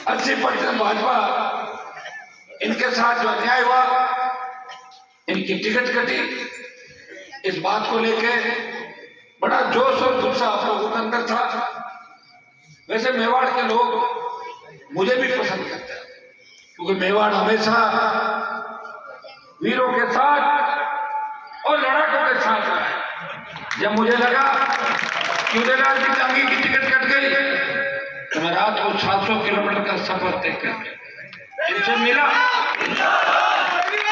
80% भाजपा, इनके साथ जो अन्याय हुआ, इनकी टिकट कटी, इस बात को लेके बड़ा जोश और गुस्सा आप लोगों के अंदर था। वैसे मेवाड़ के लोग मुझे भी पसंद करते हैं, क्योंकि मेवाड़ हमेशा वीरों के साथ और लड़ाकों के साथ रहा है। जब मुझे लगा कि उदयलाल जी टांगी की टिकट कट गई, तो मैं रात को 700 किलोमीटर का सफर तय कर इनसे मिला।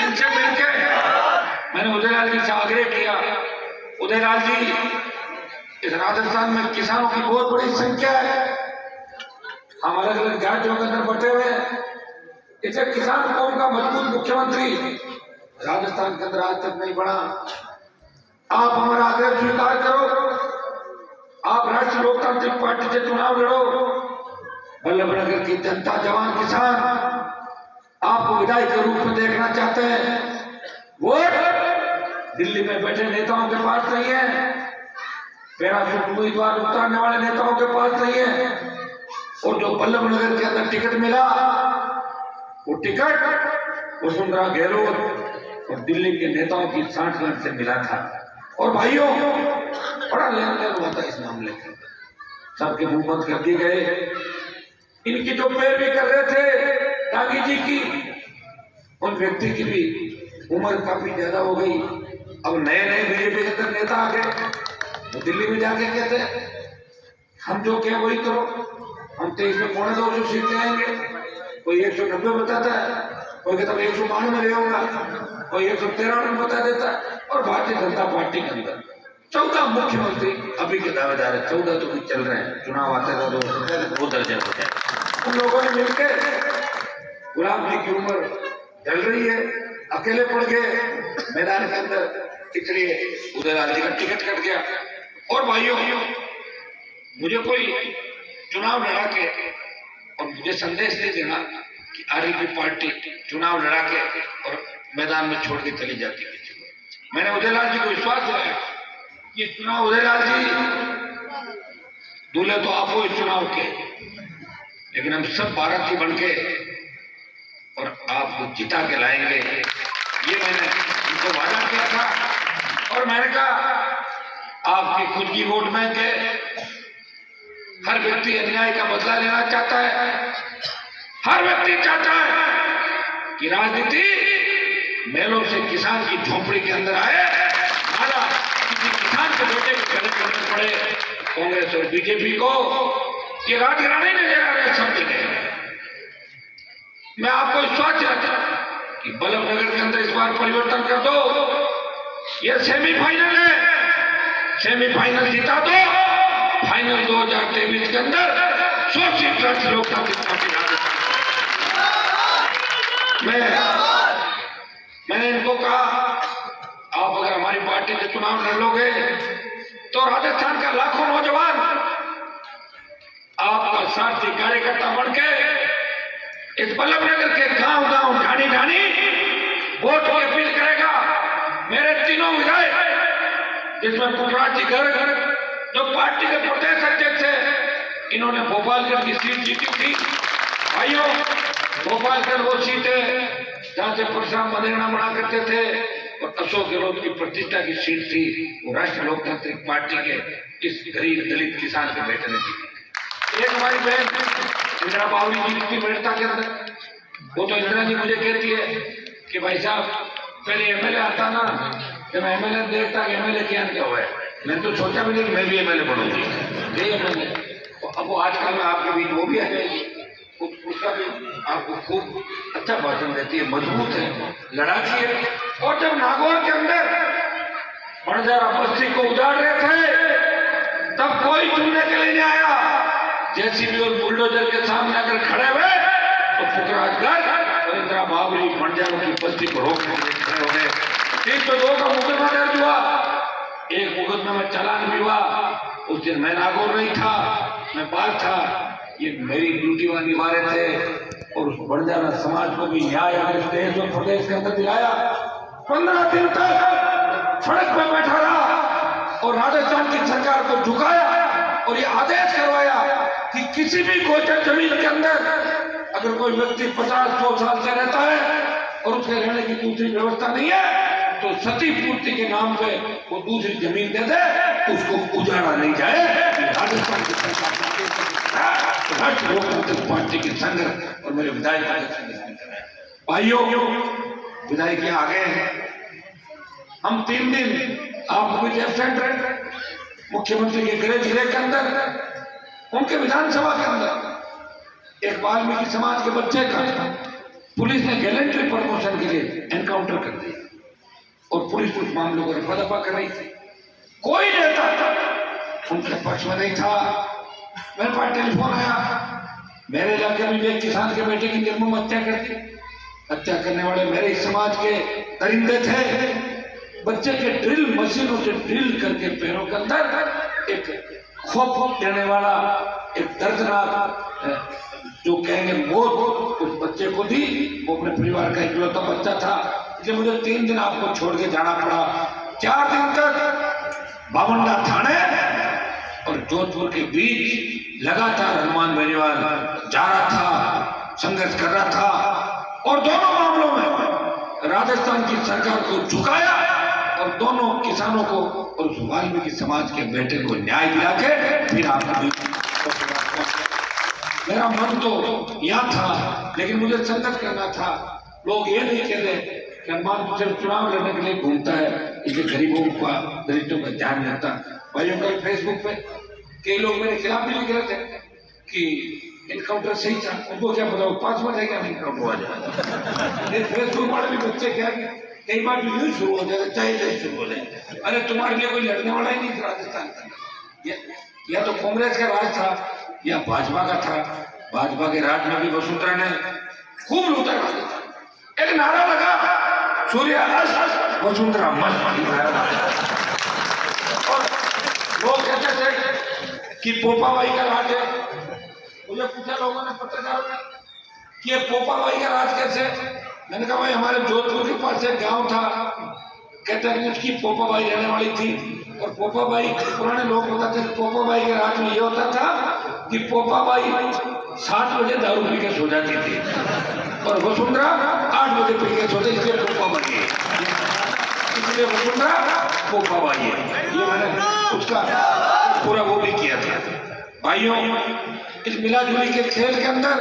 इनसे मिलकर मैंने उदयलाल जी से आग्रह किया, उदयलाल जी, इस राजस्थान में किसानों की बहुत बड़ी संख्या है, हम अलग अलग जातियों के अंदर बटे हुए हैं, इसे किसान कौम का मजबूत मुख्यमंत्री राजस्थान के अंदर आज तक नहीं बना। आप हमारा आग्रह स्वीकार करो, आप राष्ट्रीय लोकतांत्रिक पार्टी से चुनाव लड़ो। बल्लभनगर की जनता, जवान किसान आपको विधायक के रूप में देखना चाहते हैं। वोट दिल्ली में बैठे नेताओं के पास नहीं है, पैराशूट उम्मीदवार उतारने वाले नेताओं के पास नहीं है, और जो बल्लभनगर के अंदर टिकट मिला, वो टिकट वसुंधरा गहलोत और दिल्ली के नेताओं की सांठगांठ से मिला था। और भाइयों, बड़ा लेन देन हुआ था इस मामले के, सबके मुंह बंद कर दिए गए। इनकी जो पैरवी कर रहे थे टांगी जी की, उन व्यक्ति की भी उम्र काफी ज्यादा हो गई। अब नए नए बीजेपी के अंदर नेता आ गए, वो दिल्ली में जाके कहते हम जो कहें वही करो, हम 23 में 250 सीट ले आएंगे। कोई 190 बताता है, कोई कहता है 192 ले आऊंगा, कोई 193 बता देता है। और भारतीय जनता पार्टी के अंदर 14 मुख्यमंत्री अभी के दावेदार है, 14 तो चल रहे हैं, चुनाव आते था तो वो दर्जन हो जाए। उन लोगों ने मिलकर गुलाम जी की उम्र ढल रही है, अकेले पड़ गए मैदान के अंदर, इसलिए उदयलाल जी का टिकट कट गया। और भाइयों, मुझे कोई चुनाव लड़ा के और मुझे संदेश नहीं देना कि आरएलपी पार्टी चुनाव लड़ा के और मैदान में छोड़ के चली जाती है। मैंने उदयलाल जी को विश्वास दिलाया कि चुनाव उदयलाल जी दूल्हे तो आप हो इस चुनाव के, लेकिन हम सब भारतीय बन के और आपको जिता के लाएंगे, ये मैंने उनको वादा किया था। और मैंने कहा आपकी खुद की वोट बैंक है, हर व्यक्ति अन्याय का बदला लेना चाहता है, हर व्यक्ति चाहता है कि राजनीति मेलों से किसान की झोपड़ी के अंदर आए, माला किसी किसान के बेटे के गले करने पड़े। कांग्रेस और बीजेपी को ये राजघराने नजर आ रहे सब जगह। मैं आपको विश्वास दिलाता कि बल्लभनगर के अंदर इस बार परिवर्तन कर दो। ये सेमीफाइनल है, सेमीफाइनल जिता दो, फाइनल 2023 के अंदर 100 सीट राष्ट्रीय लोकतांत्रिक पार्टी राजस्थान। मैंने इनको कहा आप अगर हमारी पार्टी से चुनाव लड़ लोगे तो राजस्थान का लाखों नौजवान आपका साथी कार्यकर्ता बन के इस बल्लभनगर के गांव गांव ढाणी ढाणी वोट की अपील करेगा। मेरे तीनों विधायक, जिसमें पुखराज जी गर्ग जो पार्टी के प्रदेश अध्यक्ष है, इन्होंने भोपालगढ़ की सीट जीती थी। भाइयों, भोपालगढ़ वो सीट है जहां से परशुराम मदेरणा बना करते थे, और अशोक गहलोत की प्रतिष्ठा की सीट थी, वो राष्ट्रीय लोकतांत्रिक पार्टी के इस गरीब दलित किसान के बेटे ने जीती। एक हमारी बहन इंदिरा बावरी जी की मेड़ता के अंदर, वो तो इंदिरा जी मुझे कहती है कि भाई साहब पहले एमएलए आता ना, जब मैं एमएलए देखता कि एमएलए क्या हुआ है, मैंने तो सोचा भी नहीं कि मैं भी एमएलए बनूंगी। अब वो आजकल में आपके बीच वो भी आ जाएगी, उसका भी आपको खूब अच्छा भाषण देती है, मजबूत है, लड़ाकी है। और जब नागौर के अंदर बंजारा बस्ती को उजाड़ रहे थे, तब कोई चुनने के लिए नहीं आया। जेसीबी और बुलडोजर के सामने अगर खड़े हुए तो पुखराज गर्ग और इंदिरा बावरी बंजारों की बस्ती को रोकने के लिए खड़े हो गए। 302 का मुकदमा दर्ज हुआ, एक मुकदमे में चालान भी हुआ। उस दिन मैं नागौर नहीं था, मैं बाहर था, ये मेरी ड्यूटी वहां निभा रहे थे। और उस बंजारा समाज को भी न्याय अगर इस देश और प्रदेश के अंदर दिलाया। 15 दिन तक सड़क पर बैठा रहा और राजस्थान की सरकार को झुकाया और ये आदेश करवाया कि किसी भी गोचर जमीन के अंदर अगर कोई व्यक्ति 50-100 साल से रहता है और उसके रहने की दूसरी व्यवस्था नहीं है तो सती पूर्ति के नाम पे वो दूसरी जमीन दे दे, उसको उजाड़ा नहीं जाए। राजस्थान की सरकार राष्ट्रीय लोकतांत्रिक पार्टी के संघर्ष और मेरे विधायक भाइयों विधायक आ गए हैं। हम 3 दिन आप मुझे एबसेंट रहे मुख्यमंत्री के गृह जिले के अंदर, उनके विधानसभा के अंदर एक वाल्मीकि समाज के बच्चे का पुलिस ने गैलेंट्री प्रमोशन के लिए एनकाउंटर कर दिया और पुलिस उस मामलों को रफा दफा कर रही थी। कोई नेता उनके पक्ष में नहीं था। मेरे पास टेलीफोन आया, मेरे इलाके में एक किसान के बेटे की निर्मम हत्या कर दी। हत्या करने वाले मेरे समाज के दरिंदे थे। बच्चे के ड्रिल मशीनों से ड्रिल करके पैरों के अंदर एक खौफ देने वाला एक दर्दनाक जो कहेंगे मौत उस बच्चे को दी। वो अपने परिवार का इकलौता बच्चा था, इसलिए मुझे 3 दिन आपको छोड़ के जाना पड़ा। 4 दिन तक बावंडा थाने और जोधपुर के बीच लगातार हनुमान बेनीवाल जा रहा था, संघर्ष कर रहा था और दोनों मामलों में राजस्थान की सरकार को झुकाया और दोनों किसानों को और उस वाल्मीकि समाज के बेटे को न्याय दिला के फिर आप मेरा मन तो यहाँ था, लेकिन मुझे संघर्ष करना था। लोग ये नहीं कहते कि हनुमान सिर्फ चुनाव लड़ने के लिए घूमता है, इसलिए गरीबों का दलितों का ध्यान नहीं रखता। भाइयों कल फेसबुक पे कई लोग मेरे खिलाफ भी लिख रहे थे कि इनकाउंटर सही था। उनको क्या पता 5 मिनट है क्या इनकाउंटर हुआ जाए। फेसबुक वाले भी बच्चे क्या कई बार भी न्यूज शुरू हो जाए चाहे शुरू हो जाए। अरे तुम्हारे लिए कोई लड़ने वाला ही नहीं था राजस्थान का। या तो कांग्रेस का राज था या भाजपा का था। भाजपा के राज में भी वसुंधरा ने खूब लूटा। एक नारा लगा सूर्य अस्त वसुंधरा मस्त। और लोग कहते थे कि पोपाबाई का राज है। मुझे पूछा लोगों ने पत्रकारों ने कि ये पोपाबाई का राज कैसे। मैंने कहा भाई हमारे जोधपुर के पास एक गांव था, कहते हैं उसकी पोपाबाई रहने वाली थी। और पोपाबाई पुराने लोग बताते थे पोपाबाई के राज में ये होता था कि पोपाबाई 7 बजे दारू पी के सो जाती थी और वसुंधरा 8 बजे पी के सोते, इसलिए पोपाबाई है। इसलिए वसुंधरा पोपाबाई है। ये मैंने उसका पूरा वो भी किया था। भाइयों इस मिलाजुली के खेल के अंदर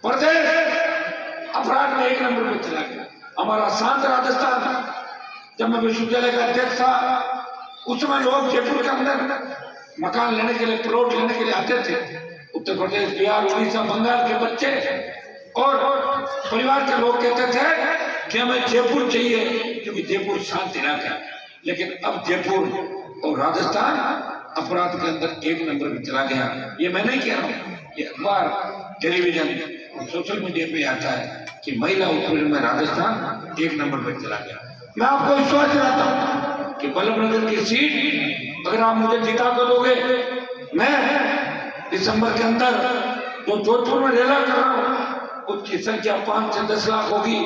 प्रदेश अपराध में 1 नंबर पर चला गया। हमारा शांत राजस्थान, जब मैं विश्वविद्यालय का अध्यक्ष था उस समय लोग जयपुर के अंदर मकान लेने के लिए प्लॉट लेने के लिए आते थे। उत्तर प्रदेश, बिहार, उड़ीसा, बंगाल के बच्चे और परिवार के लोग कहते थे कि हमें जयपुर चाहिए क्योंकि जयपुर शांत इलाका है। लेकिन अब जयपुर और राजस्थान अपराध के अंदर 1 नंबर पर चला गया। ये मैं नहीं कह रहा हूँ, ये अखबार, टेलीविजन और सोशल मीडिया पे आता है कि महिला उत्पीड़न में राजस्थान 1 नंबर पर चला गया। मैं आपको विश्वास दिलाता हूँ कि बल्लभनगर की सीट अगर आप मुझे जिता कर दोगे, मैं दिसंबर के अंदर जो जोधपुर में रैली कर रहा हूँ उसकी संख्या 5 से 10 लाख होगी।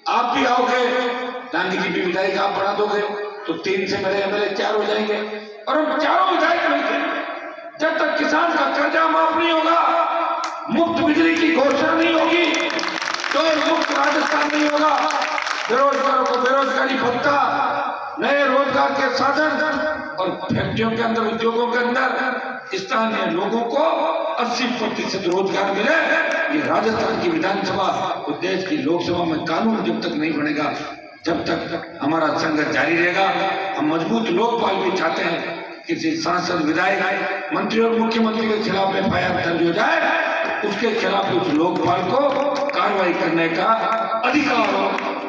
आप भी आओगे, डांगी जी भी विधायक आप बढ़ा दोगे तो 3 से मेरे एमएलए 4 हो जाएंगे और हम चारों विधायक मिलकर जब तक किसान का कर्जा माफ नहीं होगा, मुफ्त बिजली की घोषणा नहीं होगी, तो मुक्त राजस्थान नहीं होगा, बेरोजगारों को बेरोजगारी भत्ता, नए रोजगार के साधन और फैक्ट्रियों के अंदर, उद्योगों के अंदर स्थानीय लोगों को 80% रोजगार मिले। ये राजस्थान की विधानसभा और देश की लोकसभा में कानून जब तक नहीं बनेगा, जब तक हमारा संघर्ष जारी रहेगा। हम मजबूत लोकपाल भी चाहते हैं, किसी सांसद, विधायक, मंत्री और मुख्यमंत्री के खिलाफ एफआईआर दर्ज हो जाए, उसके खिलाफ उस लोकपाल को कार्रवाई करने का अधिकार हो,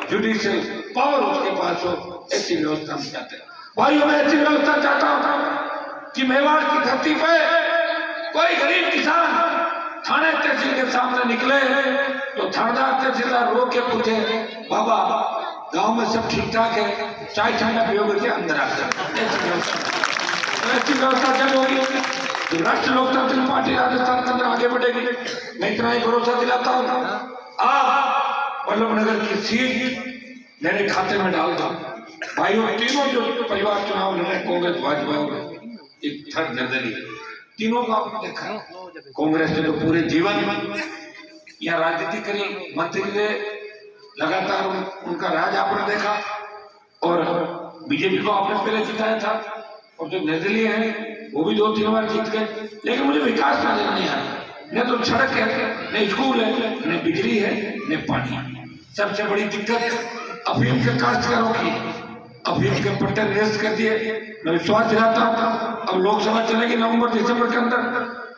जुडिशियल पावर उसके पास हो। ऐसी व्यवस्था हम चाहते हैं। भाइयों मैं ऐसी व्यवस्था चाहता हूँ कि मेवाड़ की धरती पे कोई गरीब किसान थाने तहसील के सामने निकले तो थानेदार तहसीलदार रोक के पूछे, बाबा गांव में सब ठीक ठाक है, चाय ठंडा पियोगे क्या, अंदर आकर। ऐसी व्यवस्था जब होगी तो राष्ट्रीय लोकतांत्रिक पार्टी राजस्थान के अंदर आगे बढ़ेगी। मैं इतना ही भरोसा दिलाता हूँ, आप बल्लभनगर की सीट मेरे खाते में डाल दो। भाइयों तीनों जो परिवार चुनाव लड़े, कांग्रेस, भाजपा और एक थर्ड निर्दलीय, तीनों का आपने देखा। कांग्रेस ने तो पूरे जीवन यहाँ राजनीति करी, मंत्री रहे, लगातार उनका राज आपने देखा और बीजेपी को आपने पहले जिताया था और जो निर्दलीय हैं वो भी 2-3 बार जीत गए, लेकिन मुझे विकास नजर नहीं आ रहा। न तो सड़क है, न स्कूल है, न बिजली है, न पानी। सबसे बड़ी दिक्कत अफीम के काश्तकारों की, अफीम के पट्टे निरस्त कर दिए। मैं विश्वास दिलाता हूँ अब लोकसभा चलेगी नवंबर दिसंबर के अंदर,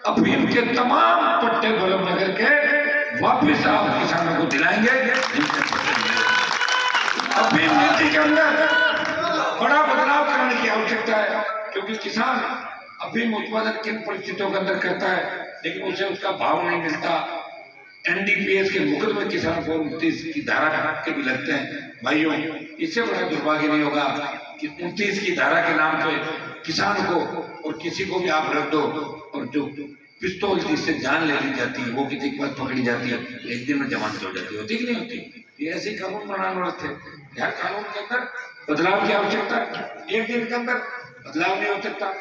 अफीम के तमाम पट्टे बल्लभनगर के वापिस आप किसानों को दिलाएंगे। अफीम नीति के अंदर बड़ा बदलाव करने की आवश्यकता है, क्योंकि किसान अफीम उत्पादन किन परिस्थितियों के अंदर करता है लेकिन उसे उसका भाव नहीं मिलता। एनडीपीएस के मुकदमे किसान को 29 की धारा के भी लगते हैं। भाइयों, इससे बड़ा दुर्भाग्य नहीं होगा कि 29 की धारा के नाम पे किसान को और किसी को भी आप रख दो और जो पिस्तौल जिससे जान ले ली जाती है वो किसी के पास पकड़ी जाती है, एक दिन में जमानत हो जाती है। होती कि नहीं होती? ये ऐसे कानून बनाने वाले थे। यार कानून के अंदर बदलाव की आवश्यकता है, एक दिन के अंदर बदलाव नहीं हो सकता।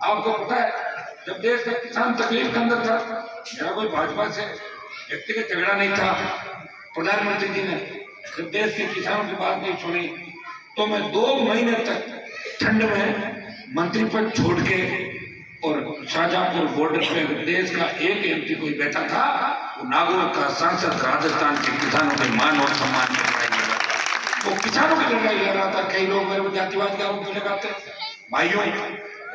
आपको पता है जब देश का किसान तकलीफ के अंदर था, मेरा कोई भाजपा से व्यक्तिगत झगड़ा नहीं था, प्रधानमंत्री जी ने जब देश के किसानों की बात नहीं सुनी तो मैं 2 महीने तक ठंड में मंत्री पद छोड़ के और शाहजहांपुर बॉर्डर पे देश का एक एमपी कोई बैठा था, वो नागौर का सांसद राजस्थान के किसानों के मान और सम्मान की लड़ाई लड़ रहा था। वो किसानों की लड़ाई लड़ रहा था। कई लोग मेरे को जातिवाद के आरोप लगाते हैं। भाइयों,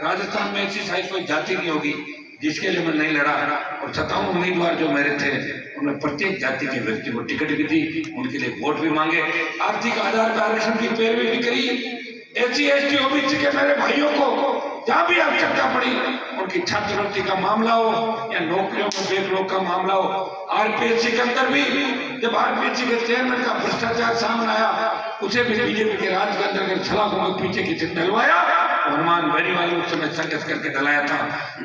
राजस्थान में ऐसी शायद कोई जाति नहीं होगी जिसके लिए मैं नहीं लड़ा और 57 उम्मीदवार जो मेरे थे उनमें प्रत्येक जाति के व्यक्ति को टिकट भी दी, उनके लिए वोट भी मांगे, आर्थिक आधार पर आरक्षण की पैरवी भी करी। एससी एसटी ओबीसी के मेरे भाइयों को जहां भी आवश्यकता पड़ी, उनकी छात्रवृत्ति का मामला हो या नौकरियों में बेरोजगार का मामला हो, आरपीएससी के अंदर भी जब आरपीएससी के चेयरमैन का भ्रष्टाचार सामने आया उसे भी बीजेपी के राज के अंदर छलाकों के पीछे किसी डलवाया, हनुमान बेनीवाल उस समय संघर्ष करके डलाया था।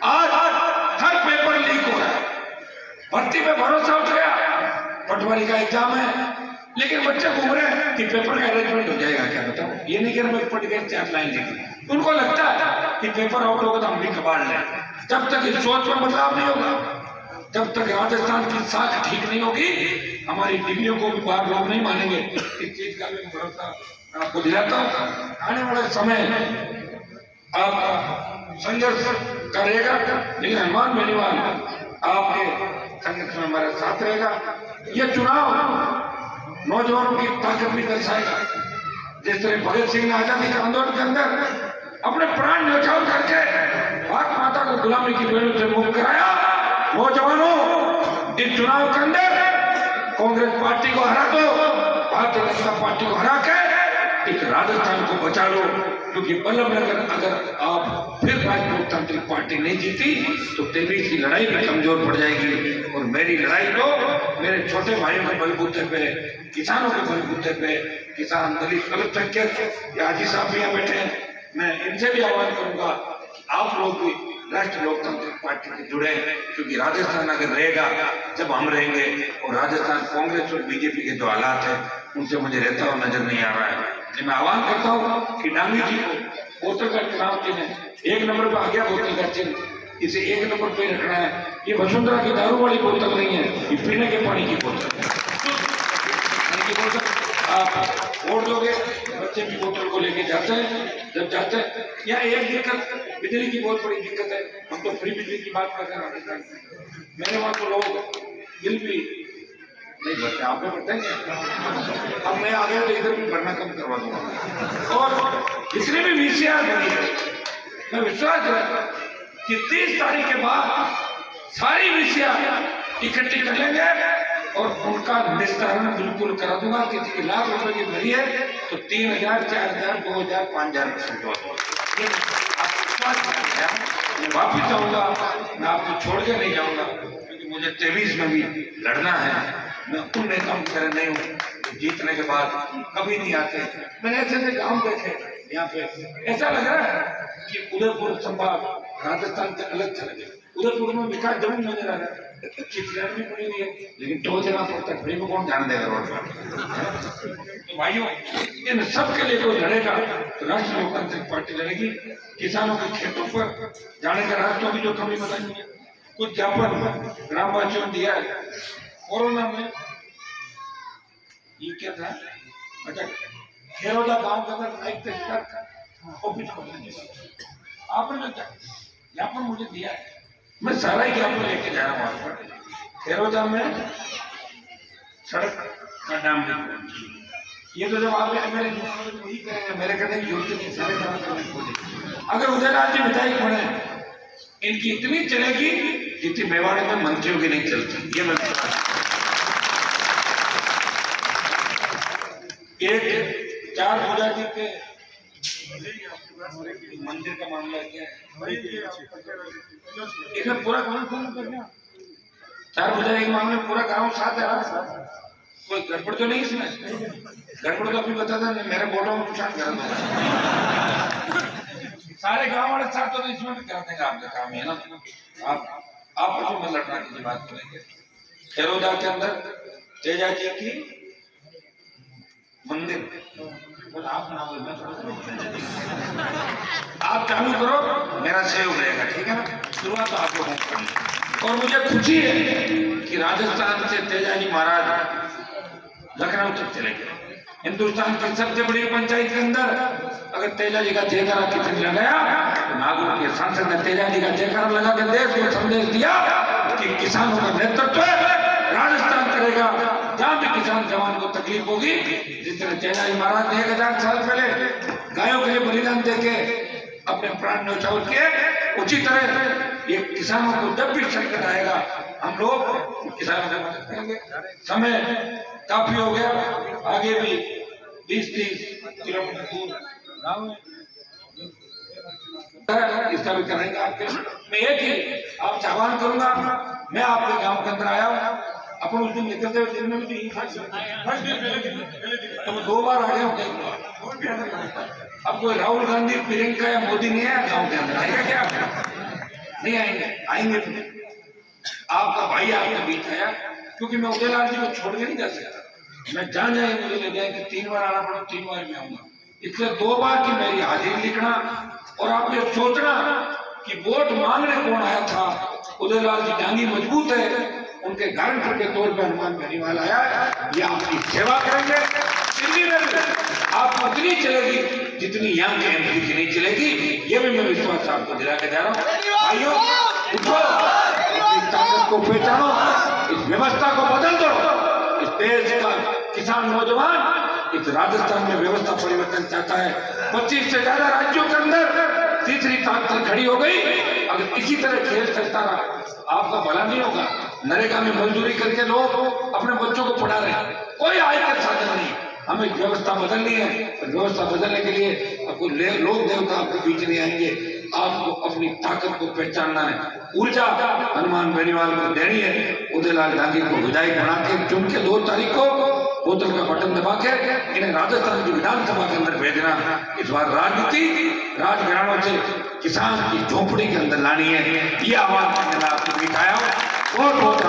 आज हर पेपर लीक हो रहा है, भर्ती पे भरोसा उठ गया, पटवारी का एग्जाम है लेकिन बच्चे घूम रहे हैं कि पेपर का अरेंजमेंट हो जाएगा। क्या बताओ, ये नहीं कह रहे पढ़ के 4 लाइन लिखी, उनको लगता है कि पेपर आउट होगा तो हम भी कबाड़ लें। जब तक इस सोच में बदलाव नहीं होगा, जब तक राजस्थान की साख ठीक नहीं होगी, हमारी डिग्रियों को भी बाहर लोग नहीं मानेंगे। इस चीज का भी भरोसा आपको दिलाता हूँ। आने वाले समय में आप संघर्ष करेगा, लेकिन हनुमान बेनीवाल आपके संगठन में हमारे साथ रहेगा। यह चुनाव नौजवानों की ताकत भी दर्शाएगा। जिस तरह भगत सिंह ने आजादी के आंदोलन के अंदर अपने प्राण न्यौछावर करके भारत माता को गुलामी की बेड़ियों से मुक्त कराया, नौजवानों इस चुनाव के अंदर कांग्रेस पार्टी को हरा दो, भारतीय जनता पार्टी को हरा के इस राजस्थान को बचा लो, क्योंकि बल्लभनगर अगर आप फिर राष्ट्रीय लोकतांत्रिक पार्टी नहीं जीती तो 23 की लड़ाई भी कमजोर पड़ जाएगी। और मेरी लड़ाई तो मेरे छोटे भाइयों के बलबूते पे, किसानों के बलबूते पे, किसान दलित अल्पसंख्यक या हाजी साहब यहाँ बैठे हैं, मैं इनसे भी आह्वान करूंगा आप लोग भी राष्ट्रीय लोकतांत्रिक पार्टी से जुड़े, क्योंकि राजस्थान अगर रहेगा जब हम रहेंगे। और राजस्थान कांग्रेस और बीजेपी के जो हालात है उनसे मुझे रहता हुआ नजर नहीं आ रहा है। मैं आह्वान करता हूँ कि डांगी जी को बोतल का चुनाव चिन्ह 1 नंबर पर आ गया, बोतल का चिन्ह, इसे 1 नंबर पे रखना है। ये वसुंधरा की दारू वाली बोतल नहीं है, ये पीने के पानी की बोतल है। आप वोट दोगे, बच्चे भी बोतल को लेके जाते हैं। जब जाते हैं यहाँ एक दिक्कत बिजली की बहुत बड़ी दिक्कत है। हम तो फ्री बिजली की बात कर रहे हैं, मेरे वहां तो लोग बिल भी नहीं भरते, आप भी भरते हैं। अब मैं आ गया तो इधर भी भरना कम करवा दूंगा। और जितने भी वीसीआर बनी है, मैं विश्वास है कि 30 तारीख के बाद सारी वीसीआर इकट्ठी कर लेंगे और उनका निस्तारण बिल्कुल करा दूंगा। किसी की लाख रुपए की भरी है तो 3000, 4000, 2000, 5000% मैं वापिस जाऊंगा, मैं आपको छोड़ के नहीं जाऊंगा, क्योंकि मुझे 23 में भी लड़ना है। मैं उन नेताओं की तरह नहीं हूँ जीतने के बाद कभी नहीं आते। मैंने ऐसे ऐसे गाँव देखे, यहाँ पे ऐसा लग रहा है कि उदयपुर संभाग राजस्थान से अलग चले गए। उदयपुर में विकास जमीन नजर आ रहा है, अच्छी फ्लैट भी बनी हुई है, लेकिन टोल देना पड़ता है, फ्री में कौन ध्यान देगा रोड पर। तो भाइयों, इन सब के लिए कोई लड़ेगा तो राष्ट्रीय लोकतांत्रिक पार्टी लड़ेगी। किसानों के खेतों पर जाने का रास्तों की जो कमी बताई, कुछ ज्ञापन ग्रामवासियों ने दिया है, कोरोना में ये क्या था, अच्छा खेरोदा गांव के अंदर नाइट टेस्ट ऑफिस खोलने की बात आपने जो क्या यहाँ पर मुझे दिया है, मैं सारा ही ज्ञापन लेके जा रहा हूँ वहां पर। खेरोदा में सड़क का नाम नहीं, ये तो जब आप मेरे वही करेंगे, मेरे करने की जरूरत नहीं, सारे काम करने की कोशिश। अगर उदयलाल जी विधायक बने, इनकी इतनी चलेगी जितनी मेवाड़ में मंत्रियों की नहीं चलती। ये मैं एक चार पूजा जी के मंदिर का मामला क्या है, इसमें पूरा गांव फोन कर गया। चार पूजा के मामले में पूरा गांव साथ है, कोई गड़बड़ तो नहीं इसमें? गड़बड़ तो अभी बता था, मेरे बोलो में पूछा कर सारे गांव वाले साथ तो इसमें भी कर देंगे, आपका काम है ना। आप जो मैं लड़ना की बात करेंगे, खेरोदा के अंदर तेजा जी की मंदिर, आप आप चालू करो, मेरा सहयोग रहेगा, ठीक है ना। शुरुआत तो आपको करनी। और मुझे खुशी है कि राजस्थान से तेजाजी महाराज लखनऊ तक चले गए। हिंदुस्तान की सबसे बड़ी पंचायत के अंदर अगर तेजाजी का जयकारा किसी लगाया, तो नागौर के सांसद ने तेजाजी का जयकारा लगा के देश को संदेश दिया कि किसानों का नेतृत्व राजस्थान करेगा। जहां भी किसान जवान को तकलीफ होगी, जिस तरह तेजाजी महाराज ने 1000 साल पहले गायों के लिए बलिदान देके अपने प्राण न्यौछावर किए, उसी तरह ये किसानों को जब भी संकट आएगा, हम लोग किसानों की मदद करेंगे। समय काफी हो गया, आगे भी 20-30 किलोमीटर दूर गाँव है, इसका भी करेंगे आपके। मैं एक ही आपसे आह्वान करूंगा, मैं आपके गांव के अंदर आया हूँ, अपन उस दिन निकलते हुए दिन में भी तो 2 बार आ गया। अब कोई राहुल गांधी, प्रियंका या मोदी नहीं है गांव के अंदर, आएगा क्या? नहीं आएंगे, आएंगे आपका भाई आपके बीच आया, क्योंकि मैं उदयलाल जी को छोड़ के नहीं जा सकता। मैं जान जाए मुझे ले जाए कि 3 बार आना पड़ा, 3 बार मैं आऊंगा। इसलिए 2 बार की मेरी हाजिरी लिखना, और आप ये सोचना कि वोट मांगने कौन आया था। उदयलाल जी डांगी मजबूत है, उनके गारंटर के तौर पर हनुमान बेनीवाल आया, ये आपकी सेवा करेंगे। दिल्ली में भी आपको उतनी चलेगी जितनी यहाँ के एमपी की नहीं चलेगी, ये भी मैं विश्वास आपको दिला के जा रहा हूँ। भाइयों उठो, इस ताकत को पहचानो, इस व्यवस्था को बदल दो। इस देश का किसान नौजवान इस राजस्थान में व्यवस्था परिवर्तन चाहता है। 25 से ज्यादा राज्यों के अंदर तीसरी ताकत खड़ी हो गई। अगर इसी तरह खेल चलता रहा, आपका भला नहीं होगा। नरेगा में मजदूरी करके लोग अपने बच्चों को पढ़ा रहे हैं, कोई आय का साधन नहीं। हमें व्यवस्था बदलनी है, व्यवस्था बदलने के लिए आपको लोग देवता आपके बीच नहीं आएंगे, आपको अपनी ताकत को पहचानना है। ऊर्जा हनुमान बेनीवाल को देनी है। उदयलाल गांधी को विधायक बना के चुन के 2 तारीख को बोतल का बटन दबा के इन्हें राजस्थान की विधानसभा के अंदर भेजना। इस बार राजनीति राजघरानों से किसान की झोपड़ी के अंदर लानी है। ये आवाज मैंने आपको दिखाया। बहुत बहुत